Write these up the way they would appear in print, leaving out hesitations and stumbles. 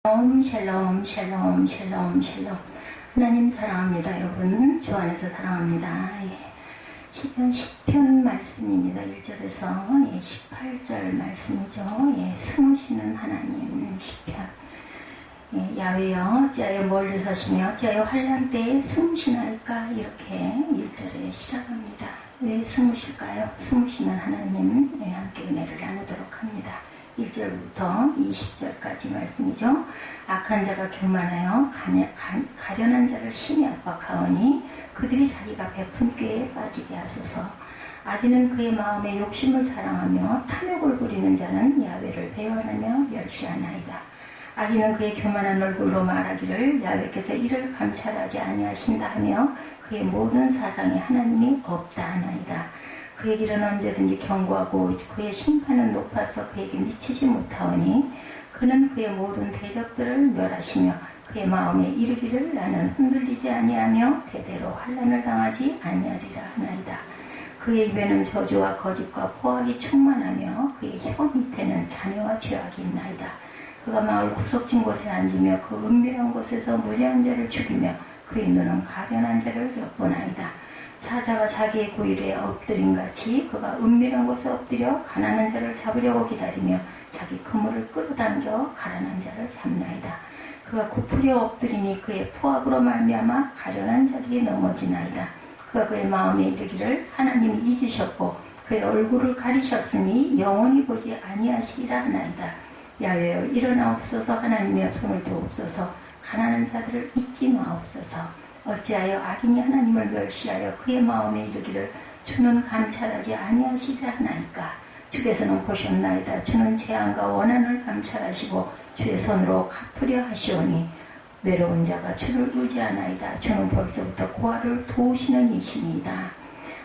샬롬 샬롬 샬롬 샬롬. 하나님 사랑합니다. 여러분 주 안에서 사랑합니다. 시편 10편 말씀입니다. 1절에서 18절 말씀이죠. 숨으시는 하나님 시편. 야훼여 어찌하여 멀리 서시며 어찌하여 환난 때에 숨으시나이까. 이렇게 1절에 시작합니다. 왜 숨으실까요? 숨으시는 하나님 함께 은혜를 나누도록 합니다. 1절부터 20절까지 말씀이죠. 악한 자가 교만하여 가련한 자를 심히 압박하오니 그들이 자기가 베푼 꾀에 빠지게 하소서. 악인은 그의 마음에 욕심을 자랑하며 탐욕을 부리는 자는 야훼를 배반하며 멸시하나이다. 악인은 그의 교만한 얼굴로 말하기를 야훼께서 이를 감찰하지 아니하신다 하며 그의 모든 사상에 하나님이 없다 하나이다. 그의 길은 언제든지 견고하고 그의 심판은 높아서 그에게 미치지 못하오니 그는 그의 모든 대적들을 멸하시며 그의 마음에 이르기를 나는 흔들리지 아니하며 대대로 환난을 당하지 아니하리라 하나이다. 그의 입에는 저주와 거짓과 포악이 충만하며 그의 혀 밑에는 잔해와 죄악이 있나이다. 그가 마을 구석진 곳에 앉으며 그 은밀한 곳에서 무죄한 자를 죽이며 그의 눈은 가련한 자를 엿보나이다. 사자가 자기의 고일에 엎드림같이 그가 은밀한 곳에 엎드려 가난한 자를 잡으려고 기다리며 자기 그물을 끌어당겨 가난한 자를 잡나이다. 그가 굽으려 엎드리니 그의 포악으로 말미암아 가련한 자들이 넘어지나이다. 그가 그의 마음에 이르기를 하나님이 잊으셨고 그의 얼굴을 가리셨으니 영원히 보지 아니하시리라 하나이다. 야훼여 일어나옵소서. 하나님의 손을 두옵소서. 가난한 자들을 잊지 마옵소서. 어찌하여 악인이 하나님을 멸시하여 그의 마음에 이르기를 주는 감찰하지 아니하시리라 하나이까. 주께서는 보셨나이다. 주는 재앙과 원한을 감찰하시고 주의 손으로 갚으려 하시오니 외로운 자가 주를 의지하나이다. 주는 벌써부터 고아를 도우시는 이시니이다.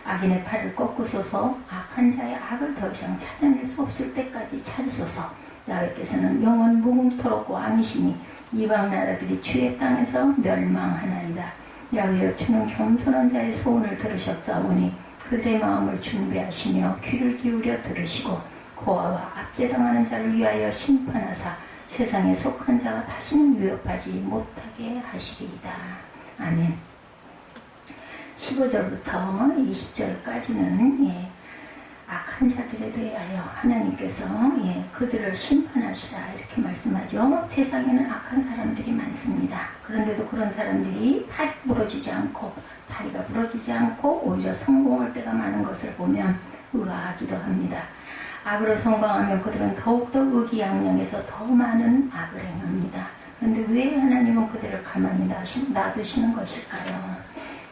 악인의 팔을 꺾으소서. 악한 자의 악을 더 이상 찾아낼 수 없을 때까지 찾으소서. 야훼께서는 영원 무궁토록 왕이시니 이방 나라들이 주의 땅에서 멸망하나이다. 야훼여 주는 겸손한 자의 소원을 들으셨사오니 그들의 마음을 준비하시며 귀를 기울여 들으시고 고아와 압제당하는 자를 위하여 심판하사 세상에 속한 자가 다시는 위협하지 못하게 하시리이다. 아멘. 15절부터 20절까지는 악한 자들에 대하여 하나님께서 그들을 심판하시라 이렇게 말씀하죠. 세상에는 악한 사람들이 많습니다. 그런데도 그런 사람들이 팔이 부러지지 않고 다리가 부러지지 않고 오히려 성공할 때가 많은 것을 보면 의아하기도 합니다. 악으로 성공하면 그들은 더욱더 의기양양해서 더 많은 악을 행합니다. 그런데 왜 하나님은 그들을 가만히 놔두시는 것일까요?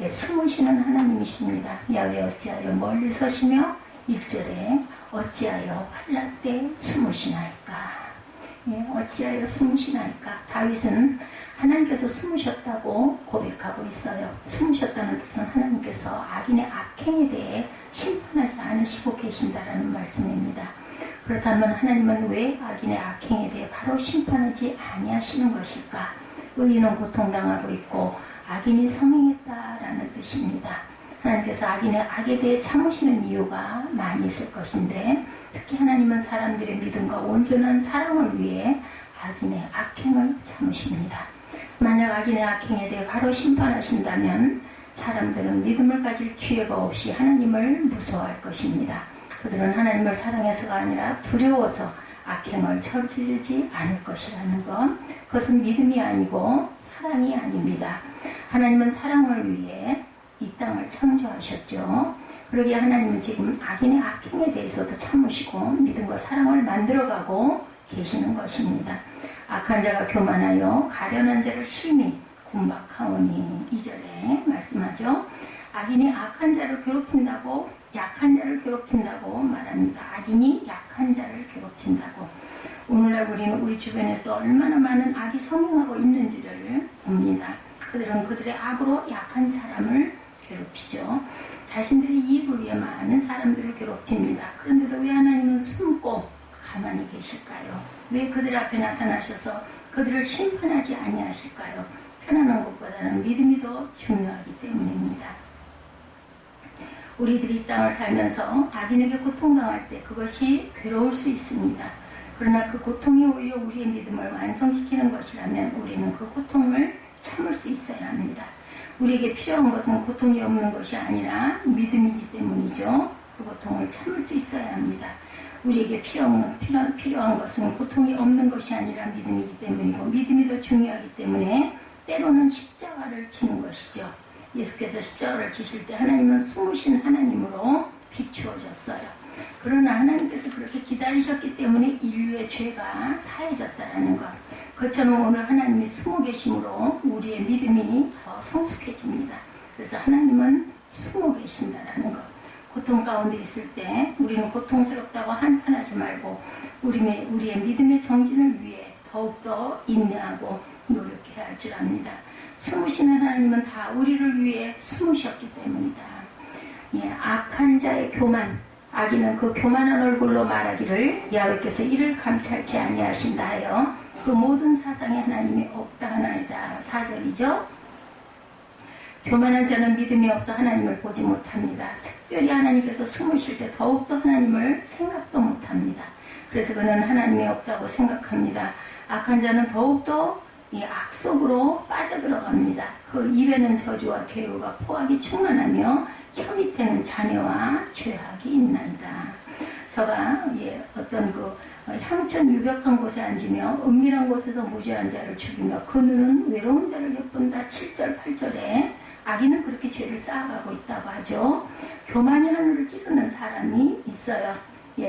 숨으시는 하나님이십니다. 야훼 어찌하여 멀리 서시며 1절에 어찌하여 환난 때 숨으시나이까. 어찌하여 숨으시나이까. 다윗은 하나님께서 숨으셨다고 고백하고 있어요. 숨으셨다는 뜻은 하나님께서 악인의 악행에 대해 심판하지 않으시고 계신다라는 말씀입니다. 그렇다면 하나님은 왜 악인의 악행에 대해 바로 심판하지 아니하시는 것일까? 의인은 고통당하고 있고 악인이 성행했다라는 뜻입니다. 하나님께서 악인의 악에 대해 참으시는 이유가 많이 있을 것인데 특히 하나님은 사람들의 믿음과 온전한 사랑을 위해 악인의 악행을 참으십니다. 만약 악인의 악행에 대해 바로 심판하신다면 사람들은 믿음을 가질 기회가 없이 하나님을 무서워할 것입니다. 그들은 하나님을 사랑해서가 아니라 두려워서 악행을 저지르지 않을 것이라는 것, 그것은 믿음이 아니고 사랑이 아닙니다. 하나님은 사랑을 위해 이 땅을 창조하셨죠. 그러기에 하나님은 지금 악인의 악행에 대해서도 참으시고 믿음과 사랑을 만들어가고 계시는 것입니다. 악한 자가 교만하여 가련한 자를 심히 군박하오니 2절에 말씀하죠. 악인이 악한 자를 괴롭힌다고 약한 자를 괴롭힌다고 말합니다. 악인이 약한 자를 괴롭힌다고. 오늘날 우리는 우리 주변에서 얼마나 많은 악이 성행하고 있는지를 봅니다. 그들은 그들의 악으로 약한 사람을 괴롭히죠. 자신들의 이익을 위해 많은 사람들을 괴롭힙니다. 그런데도 왜 하나님은 숨고 가만히 계실까요? 왜 그들 앞에 나타나셔서 그들을 심판하지 아니하실까요? 편안한 것보다는 믿음이 더 중요하기 때문입니다. 우리들이 이 땅을 살면서 악인에게 고통당할 때 그것이 괴로울 수 있습니다. 그러나 그 고통이 오히려 우리의 믿음을 완성시키는 것이라면 우리는 그 고통을 참을 수 있어야 합니다. 우리에게 필요한 것은 고통이 없는 것이 아니라 믿음이기 때문이죠. 그 고통을 참을 수 있어야 합니다. 우리에게 필요한 것은 고통이 없는 것이 아니라 믿음이기 때문이고 믿음이 더 중요하기 때문에 때로는 십자가를 치는 것이죠. 예수께서 십자가를 치실 때 하나님은 숨으신 하나님으로 비추어졌어요. 그러나 하나님께서 그렇게 기다리셨기 때문에 인류의 죄가 사해졌다라는 것. 그처럼 오늘 하나님이 숨어 계심으로 우리의 믿음이 더 성숙해집니다. 그래서 하나님은 숨어 계신다라는 것. 고통 가운데 있을 때 우리는 고통스럽다고 한탄하지 말고 우리의 믿음의 정진을 위해 더욱더 인내하고 노력해야 할 줄 압니다. 숨으시는 하나님은 다 우리를 위해 숨으셨기 때문이다. 예, 악한 자의 교만, 악인은 그 교만한 얼굴로 말하기를 야훼께서 이를 감찰치 아니하신다 하여 그 모든 사상에 하나님이 없다 하나이다. 4절이죠. 교만한 자는 믿음이 없어 하나님을 보지 못합니다. 특별히 하나님께서 숨으실 때 더욱더 하나님을 생각도 못합니다. 그래서 그는 하나님이 없다고 생각합니다. 악한 자는 더욱더 이 악 속으로 빠져들어갑니다. 그 입에는 저주와 괴우가 포악이 충만하며 혀 밑에는 잔해와 죄악이 있나이다. 저가 어떤 그 향천 유벽한 곳에 앉으며 은밀한 곳에서 무죄한 자를 죽이며 그 눈은 외로운 자를 엿본다. 7절 8절에 악인은 그렇게 죄를 쌓아가고 있다고 하죠. 교만이 하늘을 찌르는 사람이 있어요.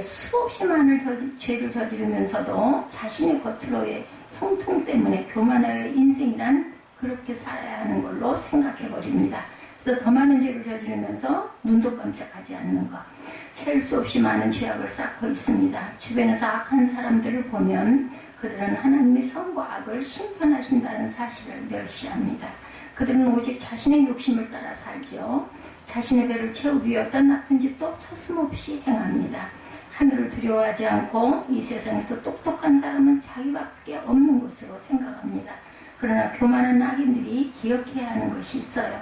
수없이 많은 죄를 저지르면서도 자신의 겉으로의 형통 때문에 교만하여 인생이란 그렇게 살아야 하는 걸로 생각해버립니다. 그래서 더 많은 죄를 저지르면서 눈도 깜짝하지 않는 것. 셀 수 없이 많은 죄악을 쌓고 있습니다. 주변에서 악한 사람들을 보면 그들은 하나님의 선과 악을 심판하신다는 사실을 멸시합니다. 그들은 오직 자신의 욕심을 따라 살죠. 자신의 배를 채우기 위해 어떤 나쁜 짓도 서슴없이 행합니다. 하늘을 두려워하지 않고 이 세상에서 똑똑한 사람은 자기밖에 없는 것으로 생각합니다. 그러나 교만한 악인들이 기억해야 하는 것이 있어요.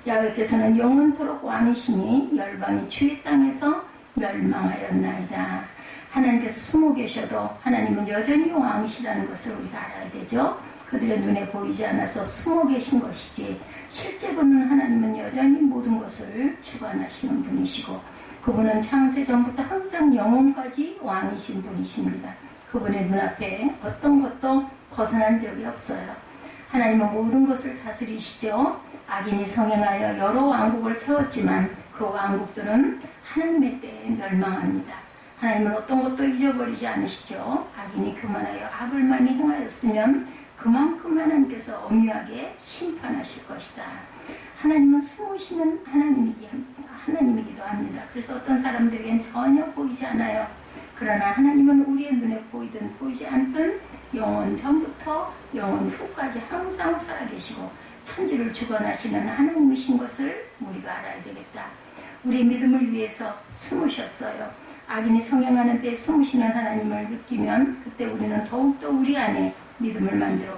야훼께서는 영원토록 왕이시니 열방이 주의 땅에서 멸망하였나이다. 하나님께서 숨어 계셔도 하나님은 여전히 왕이시라는 것을 우리가 알아야 되죠. 그들의 눈에 보이지 않아서 숨어 계신 것이지 실제로는 하나님은 여전히 모든 것을 주관하시는 분이시고 그분은 창세 전부터 항상 영원까지 왕이신 분이십니다. 그분의 눈앞에 어떤 것도 벗어난 적이 없어요. 하나님은 모든 것을 다스리시죠. 악인이 성행하여 여러 왕국을 세웠지만 그 왕국들은 하나님의 때에 멸망합니다. 하나님은 어떤 것도 잊어버리지 않으시죠. 악인이 교만하여 악을 많이 행하였으면 그만큼 하나님께서 엄유하게 심판하실 것이다. 하나님은 숨으시는 하나님이기도 합니다. 그래서 어떤 사람들에겐 전혀 보이지 않아요. 그러나 하나님은 우리의 눈에 보이든 보이지 않든 영원 전부터 영원 후까지 항상 살아계시고 천지를 주관하시는 하나님이신 것을 우리가 알아야 되겠다. 우리의 믿음을 위해서 숨으셨어요. 악인이 성행하는 데 숨으시는 하나님을 느끼면 그때 우리는 더욱더 우리 안에 믿음을 만들어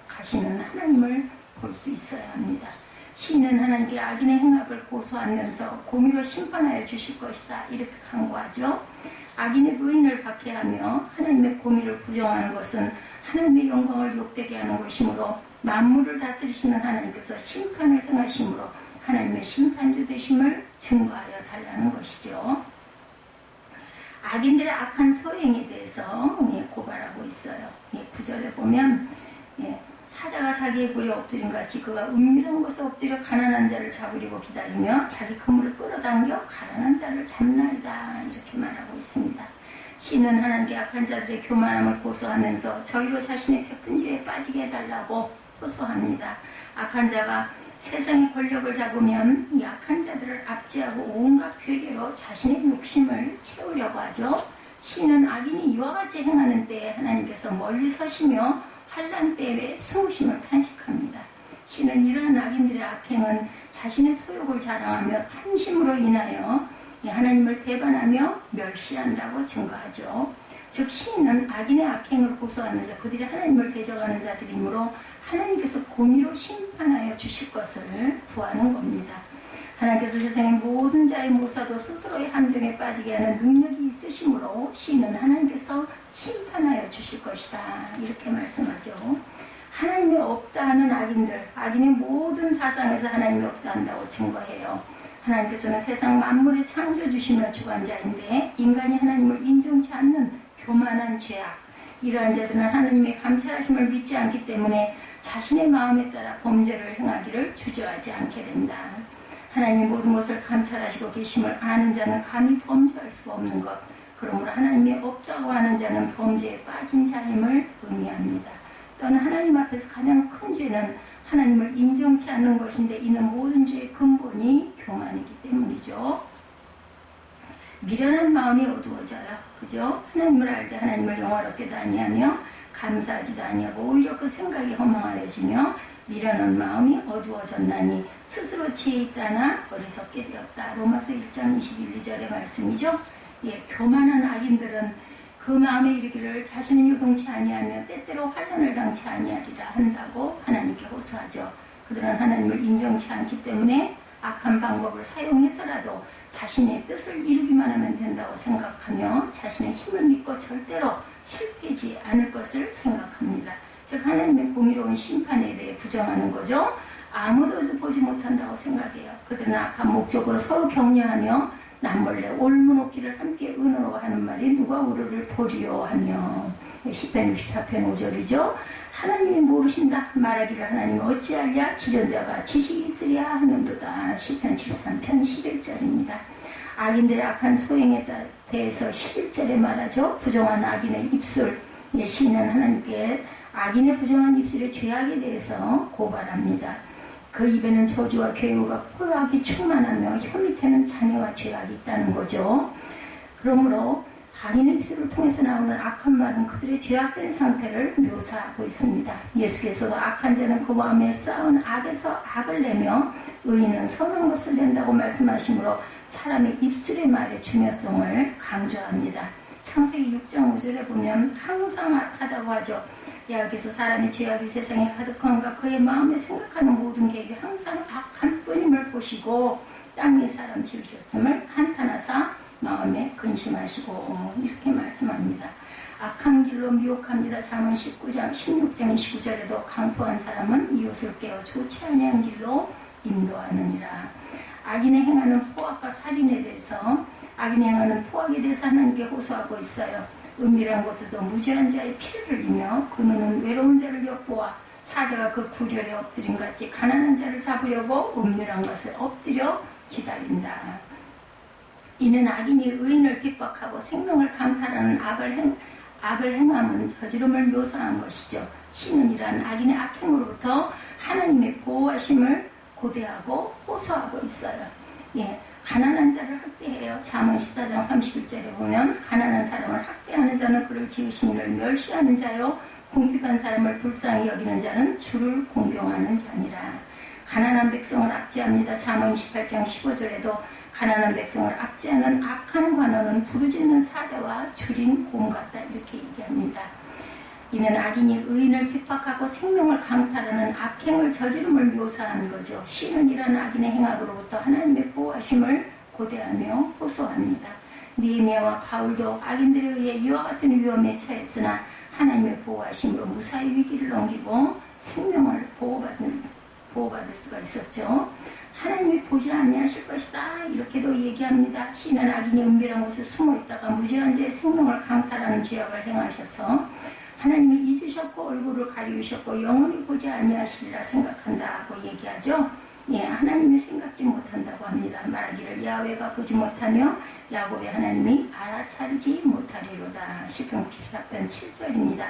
가시는 하나님을 볼 수 있어야 합니다. 시인은 하나님께 악인의 행악을 고소하면서 공의로 심판하여 주실 것이다 이렇게 강구하죠. 악인의 의인을 박해하며 하나님의 공의를 부정하는 것은 하나님의 영광을 욕되게 하는 것이므로 만물을 다스리시는 하나님께서 심판을 행하심으로 하나님의 심판주 되심을 증거하여 달라는 것이죠. 악인들의 악한 소행에 대해서 고발하고 있어요. 9절에 보면 사자가 자기의 굴에 엎드린 같이 그가 은밀한 곳에 엎드려 가난한 자를 잡으려고 기다리며 자기 그물을 끌어당겨 가난한 자를 잡나이다 이렇게 말하고 있습니다. 시인은 하나님께 악한 자들의 교만함을 고소하면서 저희로 자신의 베푼 죄에 빠지게 해달라고 호소합니다. 악한 자가 세상의 권력을 잡으면 이 악한 자들을 압제하고 온갖 괴계로 자신의 욕심을 채우려고 하죠. 시인은 악인이 이와 같이 행하는 때에 하나님께서 멀리 서시며 환난 때에 숨으심을 탄식합니다. 시는 이러한 악인들의 악행은 자신의 소욕을 자랑하며 탐심으로 인하여 하나님을 배반하며 멸시한다고 증거하죠. 즉 시인은 악인의 악행을 고소하면서 그들이 하나님을 대적하는 자들이므로 하나님께서 공의로 심판하여 주실 것을 구하는 겁니다. 하나님께서 세상의 모든 자의 모사도 스스로의 함정에 빠지게 하는 능력이 있으심으로 시인은 하나님께서 심판하여 주실 것이다. 이렇게 말씀하죠. 하나님이 없다 하는 악인들, 악인의 모든 사상에서 하나님이 없다 한다고 증거해요. 하나님께서는 세상 만물의 창조주시며 주관자인데 인간이 하나님을 인정치 않는 교만한 죄악, 이러한 자들은 하나님의 감찰하심을 믿지 않기 때문에 자신의 마음에 따라 범죄를 행하기를 주저하지 않게 된다. 하나님이 모든 것을 감찰하시고 계심을 아는 자는 감히 범죄할 수가 없는 것, 그러므로 하나님이 없다고 하는 자는 범죄에 빠진 자임을 의미합니다. 또한 하나님 앞에서 가장 큰 죄는 하나님을 인정치 않는 것인데 이는 모든 죄의 근본이 교만이기 때문이죠. 미련한 마음이 어두워져요. 그죠? 하나님을 알 때 하나님을 영화롭게도 아니하며 감사하지도 아니하고 오히려 그 생각이 허망하여지며 미련한 마음이 어두워졌나니 스스로 지혜 있다나 어리석게 되었다. 로마서 1장 21, 2절의 말씀이죠. 예, 교만한 악인들은 그 마음에 이르기를 자신은 요동치 아니하며 때때로 환난을 당치 아니하리라 한다고 하나님께 호소하죠. 그들은 하나님을 인정치 않기 때문에 악한 방법을 사용해서라도 자신의 뜻을 이루기만 하면 된다고 생각하며 자신의 힘을 믿고 절대로 실패하지 않을 것을 생각합니다. 즉 하나님의 공의로운 심판에 대해 부정하는 거죠. 아무도 보지 못한다고 생각해요. 그들은 악한 목적으로 서로 격려하며 남몰래 올무놓기를 함께 은으로 하는 말이 누가 우리를 보리요 하며 시편 64편 5절이죠. 하나님이 모르신다 말하기를 하나님이 어찌하랴 지존자가 지식이 있으랴 하는도다. 시편 73편 11절입니다. 악인들의 악한 소행에 대해서 11절에 말하죠. 부정한 악인의 입술, 시인은 하나님께 악인의 부정한 입술의 죄악에 대해서 고발합니다. 그 입에는 저주와 괴우가 포악이 충만하며 혀 밑에는 잔해와 죄악이 있다는 거죠. 그러므로 악인의 입술을 통해서 나오는 악한 말은 그들의 죄악된 상태를 묘사하고 있습니다. 예수께서도 악한 자는 그 마음에 쌓은 악에서 악을 내며 의인은 선한 것을 낸다고 말씀하시므로 사람의 입술의 말의 중요성을 강조합니다. 창세기 6장 5절에 보면 항상 악하다고 하죠. 여기서 사람의 죄악이 세상에 가득한가 그의 마음에 생각하는 모든 계획이 항상 악한 뿐임을 보시고 땅 위에 사람 지으셨음을 한탄하사 마음에 근심하시고 이렇게 말씀합니다. 악한 길로 미혹합니다. 잠언 19장 16장 29절에도 강포한 사람은 이웃을 깨어 좋지 아니한 길로 인도하느니라. 악인의 행하는 포악과 살인에 대해서 악인의 행하는 포악에 대해서 하나님께 호소하고 있어요. 은밀한 곳에서 무죄한 자의 피를 흘리며 그 눈은 외로운 자를 엿보아 사자가 그 구렬에 엎드린 같이 가난한 자를 잡으려고 은밀한 것을 엎드려 기다린다. 이는 악인이 의인을 핍박하고 생명을 강탈하는 악을 행함은 저지름을 묘사한 것이죠. 시는 이러한 악인의 악행으로부터 하나님의 보호하심을 고대하고 호소하고 있어요. 예, 가난한 자를 학대해요. 잠언 14장 31절에 보면 가난한 사람을 학대하는 자는 그를 지으신 이를 멸시하는 자요 궁핍한 사람을 불쌍히 여기는 자는 주를 공경하는 자니라. 가난한 백성을 압제합니다. 잠언 28장 15절에도 가난한 백성을 압제하는 악한 관원은 부르짖는 사자와 줄인 곰 같다 이렇게 얘기합니다. 이는 악인이 의인을 핍박하고 생명을 강탈하는 악행을 저지름을 묘사하는 거죠. 시는 이런 악인의 행악으로부터 하나님의 보호하심을 고대하며 호소합니다. 느헤미야와 바울도 악인들에 의해 이와 같은 위험에 처했으나 하나님의 보호하심으로 무사히 위기를 넘기고 생명을 보호받을 수가 있었죠. 하나님이 보지 아니하실 것이다 이렇게도 얘기합니다. 시는 악인이 은밀한 곳에 숨어있다가 무죄한 자의 생명을 강탈하는 죄악을 행하셔서 하나님이 잊으셨고 얼굴을 가리우셨고 영원히 보지 아니하시리라 생각한다고 얘기하죠. 예, 하나님이 생각지 못한다고 합니다. 말하기를 야훼가 보지 못하며 야곱의 하나님이 알아차리지 못하리로다. 시편 94편 7절입니다.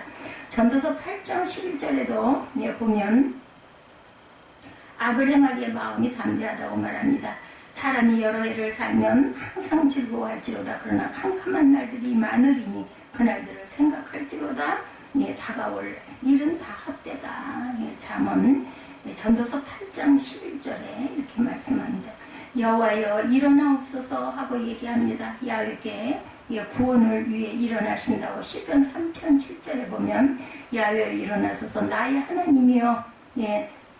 전도서 8장 11절에도 보면 악을 행하기에 마음이 담대하다고 말합니다. 사람이 여러 해를 살면 항상 즐거워할지로다. 그러나 캄캄한 날들이 많으리니 그날들을 생각할지로다. 다가올 일은 다 헛되다. 잠언 전도서 8장 11절에 이렇게 말씀합니다. 여호와여 일어나옵소서 하고 얘기합니다. 야훼께 구원을 위해 일어나신다고 시편 3편 7절에 보면 야훼여 일어나소서 나의 하나님이여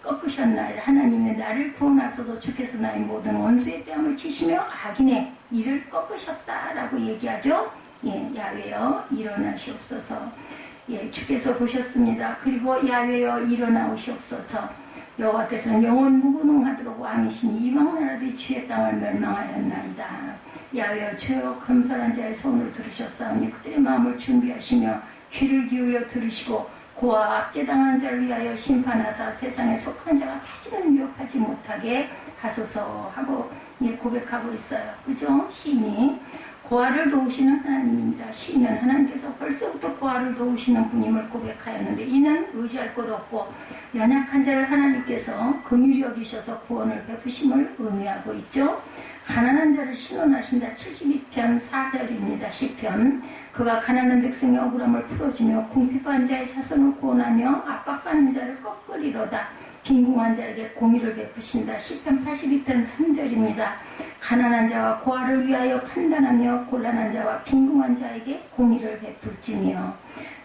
꺾으셨나이다. 하나님이 나를 구원하소서. 주께서 나의 모든 원수의 뺨을 치시며 악인의 이를 꺾으셨다라고 얘기하죠. 예, 야훼여 일어나시옵소서. 예, 주께서 보셨습니다. 그리고 야훼여 일어나오시옵소서. 여호와께서는 영원 무궁하도록 왕이신 이방 나라들이 주의 땅을 멸망하였나이다. 야훼여 주여 검설한 자의 소원을 들으셨사오니 그들의 마음을 준비하시며 귀를 기울여 들으시고 고아 압제당한 자를 위하여 심판하사 세상에 속한 자가 다시는 위협하지 못하게 하소서 하고 예, 고백하고 있어요. 그죠? 시인이 고아를 도우시는 하나님입니다. 시인은 하나님께서 벌써부터 고아를 도우시는 분임을 고백하였는데 이는 의지할 곳 없고 연약한 자를 하나님께서 긍휼히 여기셔서 구원을 베푸심을 의미하고 있죠. 가난한 자를 신원하신다. 72편 4절입니다. 시편. 그가 가난한 백성의 억울함을 풀어주며 궁핍한 자의 자손을 구원하며 압박받는 자를 꺾으리로다. 빈궁한 자에게 공의를 베푸신다. 시편 82편 3절입니다. 가난한 자와 고아를 위하여 판단하며 곤란한 자와 빈궁한 자에게 공의를 베풀지며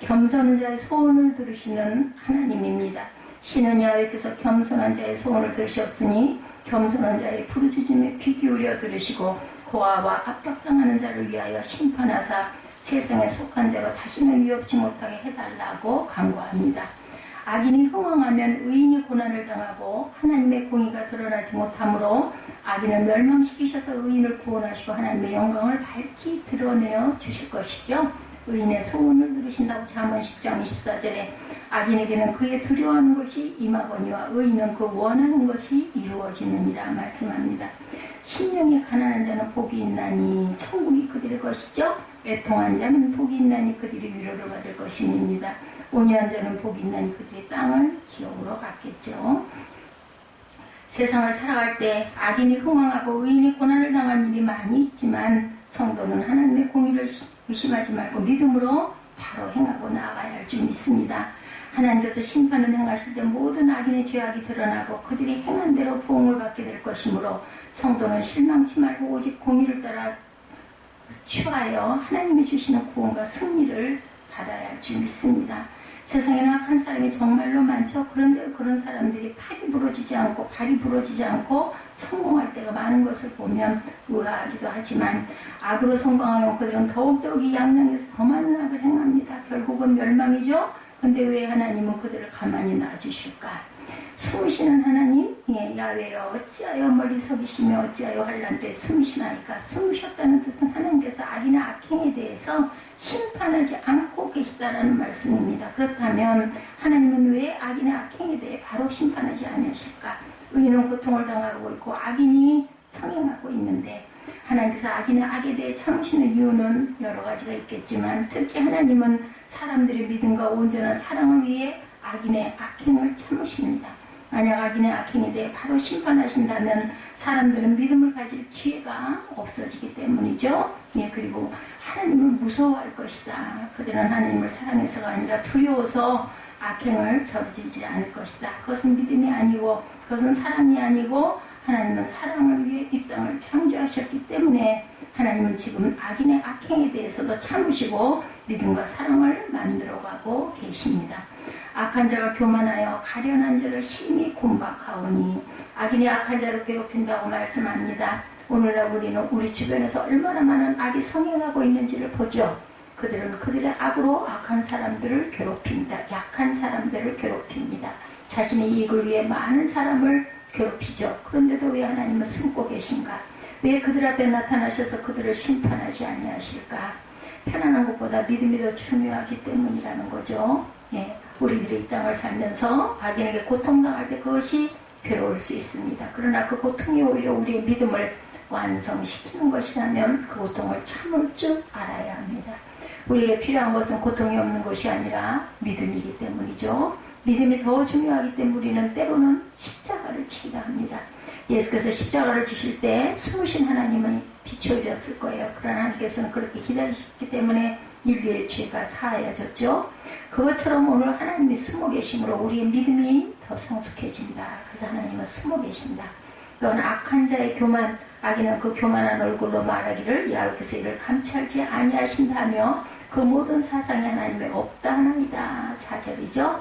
겸손한 자의 소원을 들으시는 하나님입니다. 신은 야훼께서 겸손한 자의 소원을 들으셨으니 겸손한 자의 부르짖음에 귀 기울여 들으시고 고아와 압박당하는 자를 위하여 심판하사 세상에 속한 자로 다시는 위협지 못하게 해달라고 간구합니다. 악인이 흥황하면 의인이 고난을 당하고 하나님의 공의가 드러나지 못하므로 악인을 멸망시키셔서 의인을 구원하시고 하나님의 영광을 밝히 드러내어 주실 것이죠. 의인의 소원을 들으신다고 잠언 10장 24절에 악인에게는 그의 두려워하는 것이 임하거니와 의인은 그 원하는 것이 이루어지느니라 말씀합니다. 심령이 가난한 자는 복이 있나니 천국이 그들의 것이죠. 애통한 자는 복이 있나니 그들이 위로를 받을 것입니다. 온유한 자는 복이 있나니 그들이 땅을 기업으로 받겠죠. 세상을 살아갈 때 악인이 흥황하고 의인이 고난을 당한 일이 많이 있지만 성도는 하나님의 공의를 의심하지 말고 믿음으로 바로 행하고 나아가야 할 줄 믿습니다. 하나님께서 심판을 행하실 때 모든 악인의 죄악이 드러나고 그들이 행한 대로 보응을 받게 될 것이므로 성도는 실망치 말고 오직 공의를 따라 취하여 하나님이 주시는 구원과 승리를 받아야 할 줄 믿습니다. 세상에는 악한 사람이 정말로 많죠. 그런데 그런 사람들이 팔이 부러지지 않고 발이 부러지지 않고 성공할 때가 많은 것을 보면 의아하기도 하지만 악으로 성공하면 그들은 더욱더욱 양양에서 더 많은 악을 행합니다. 결국은 멸망이죠. 근데 왜 하나님은 그들을 가만히 놔주실까? 숨으시는 하나님, 예, 야훼여 어찌하여 멀리 서기시며 어찌하여 환난 때 숨으시나이까? 숨으셨다는 뜻은 하나님께서 악이나 악행에 대해서 심판하지 않고 계시다라는 말씀입니다. 그렇다면 하나님은 왜 악이나 악행에 대해 바로 심판하지 않으실까? 의인은 고통을 당하고 있고 악인이 성행하고 있는데 하나님께서 악인의 악에 대해 참으시는 이유는 여러 가지가 있겠지만 특히 하나님은 사람들의 믿음과 온전한 사랑을 위해 악인의 악행을 참으십니다. 만약 악인의 악행에 대해 바로 심판하신다면 사람들은 믿음을 가질 기회가 없어지기 때문이죠. 예, 그리고 하나님을 무서워할 것이다. 그들은 하나님을 사랑해서가 아니라 두려워서 악행을 저지르지 않을 것이다. 그것은 믿음이 아니고 그것은 사랑이 아니고 하나님은 사랑을 위해 이 땅을 창조하셨기 때문에 하나님은 지금 악인의 악행에 대해서도 참으시고 믿음과 사랑을 만들어가고 계십니다. 악한 자가 교만하여 가련한 자를 심히 곤박하오니 악인이 악한 자를 괴롭힌다고 말씀합니다. 오늘날 우리는 우리 주변에서 얼마나 많은 악이 성행하고 있는지를 보죠. 그들은 그들의 악으로 악한 사람들을 괴롭힙니다. 약한 사람들을 괴롭힙니다. 자신의 이익을 위해 많은 사람을 괴롭히죠. 그런데도 왜 하나님은 숨고 계신가? 왜 그들 앞에 나타나셔서 그들을 심판하지 아니하실까? 편안한 것보다 믿음이 더 중요하기 때문이라는 거죠. 예, 우리들이 이 땅을 살면서 악인에게 고통당할 때 그것이 괴로울 수 있습니다. 그러나 그 고통이 오히려 우리의 믿음을 완성시키는 것이라면 그 고통을 참을 줄 알아야 합니다. 우리에게 필요한 것은 고통이 없는 것이 아니라 믿음이기 때문이죠. 믿음이 더 중요하기 때문에 우리는 때로는 십자가를 지기도 합니다. 예수께서 십자가를 지실 때 숨으신 하나님은 비추어졌을 거예요. 그러나 하나님께서는 그렇게 기다리셨기 때문에 인류의 죄가 사하여졌죠. 그것처럼 오늘 하나님이 숨어 계심으로 우리의 믿음이 더 성숙해진다. 그래서 하나님은 숨어 계신다. 또한 악한 자의 교만, 악인은 그 교만한 얼굴로 말하기를 야훼께서 이를 감찰지 아니하신다며 그 모든 사상이 하나님의 없다 하나이다. 4절이죠.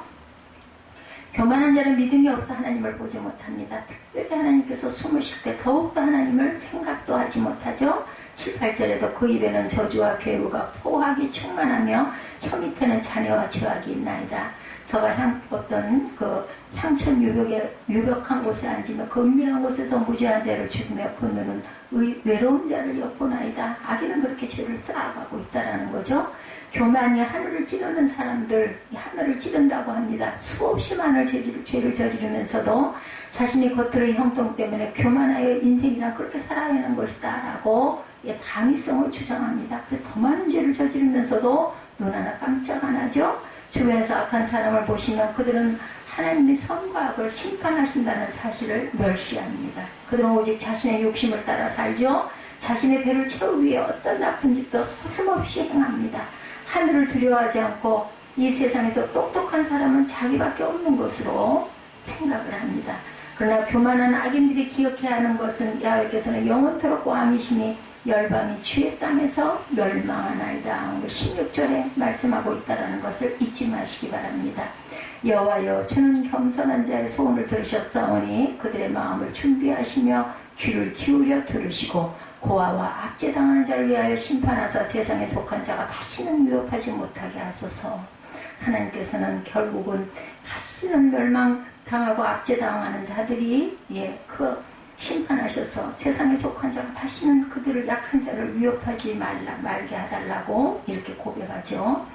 교만한 자는 믿음이 없어 하나님을 보지 못합니다. 특별히 하나님께서 숨을 쉴 때 더욱더 하나님을 생각도 하지 못하죠. 7, 8절에도 그 입에는 저주와 괴우가 포악이 충만하며 혀 밑에는 잔해와 죄악이 있나이다. 저가 어떤 그 향촌 유벽한 곳에 앉으며 그 은밀한 곳에서 무죄한 자를 죽이며 그 눈은 외로운 자를 엿보나이다. 악인은 그렇게 죄를 쌓아가고 있다라는 거죠. 교만이 하늘을 찌르는 사람들, 하늘을 찌른다고 합니다. 수없이 많은 죄를 저지르면서도 자신의 겉으로의 형통 때문에 교만하여 인생이란 그렇게 살아야 하는 것이다 라고 당위성을 주장합니다. 그래서 더 많은 죄를 저지르면서도 눈 하나 깜짝 안 하죠. 주변에서 악한 사람을 보시면 그들은 하나님의 선과 악을 심판하신다는 사실을 멸시합니다. 그들은 오직 자신의 욕심을 따라 살죠. 자신의 배를 채우기 위해 어떤 나쁜 짓도 서슴없이 행합니다. 하늘을 두려워하지 않고 이 세상에서 똑똑한 사람은 자기밖에 없는 것으로 생각을 합니다. 그러나 교만한 악인들이 기억해야 하는 것은 야훼께서는 영원토록 왕이시니 열방이 주의 땅에서 멸망하나이다. 16절에 말씀하고 있다는 것을 잊지 마시기 바랍니다. 여호와여 주는 겸손한 자의 소원을 들으셨사오니 그들의 마음을 준비하시며 귀를 기울여 들으시고 고아와 압제당하는 자를 위하여 심판하사 세상에 속한 자가 다시는 위협하지 못하게 하소서. 하나님께서는 결국은 다시는 멸망당하고 압제당하는 자들이 심판하셔서 세상에 속한 자가 다시는 그들을 약한 자를 위협하지 말게 해달라고 이렇게 고백하죠.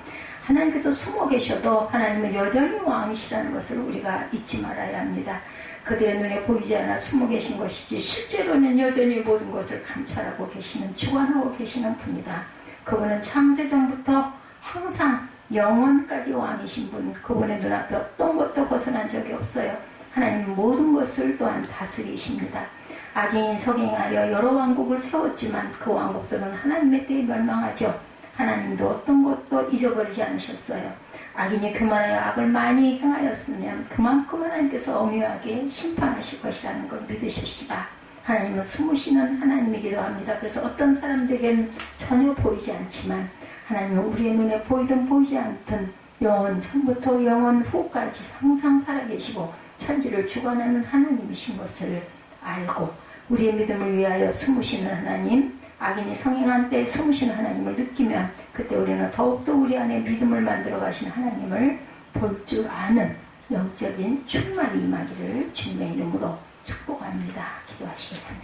하나님께서 숨어 계셔도 하나님은 여전히 왕이시라는 것을 우리가 잊지 말아야 합니다. 그들의 눈에 보이지 않아 숨어 계신 것이지 실제로는 여전히 모든 것을 감찰하고 계시는, 주관하고 계시는 분이다. 그분은 창세전부터 항상 영원까지 왕이신 분, 그분의 눈앞에 어떤 것도 벗어난 적이 없어요. 하나님은 모든 것을 또한 다스리십니다. 악인이 석행하여 여러 왕국을 세웠지만 그 왕국들은 하나님의 때에 멸망하죠. 하나님도 어떤 것도 잊어버리지 않으셨어요. 악인이 교만하여 악을 많이 행하였으면 그만큼 하나님께서 엄유하게 심판하실 것이라는 걸 믿으십시다. 하나님은 숨으시는 하나님이기도 합니다. 그래서 어떤 사람들에겐 전혀 보이지 않지만 하나님은 우리의 눈에 보이든 보이지 않든 영원 전부터 영원 후까지 항상 살아계시고 천지를 주관하는 하나님이신 것을 알고 우리의 믿음을 위하여 숨으시는 하나님, 악인이 성행한 때에 숨으시는 하나님을 느끼면 그때 우리는 더욱더 우리 안에 믿음을 만들어 가신 하나님을 볼 줄 아는 영적인 충만이 임하기를 주님의 이름으로 축복합니다. 기도하시겠습니다.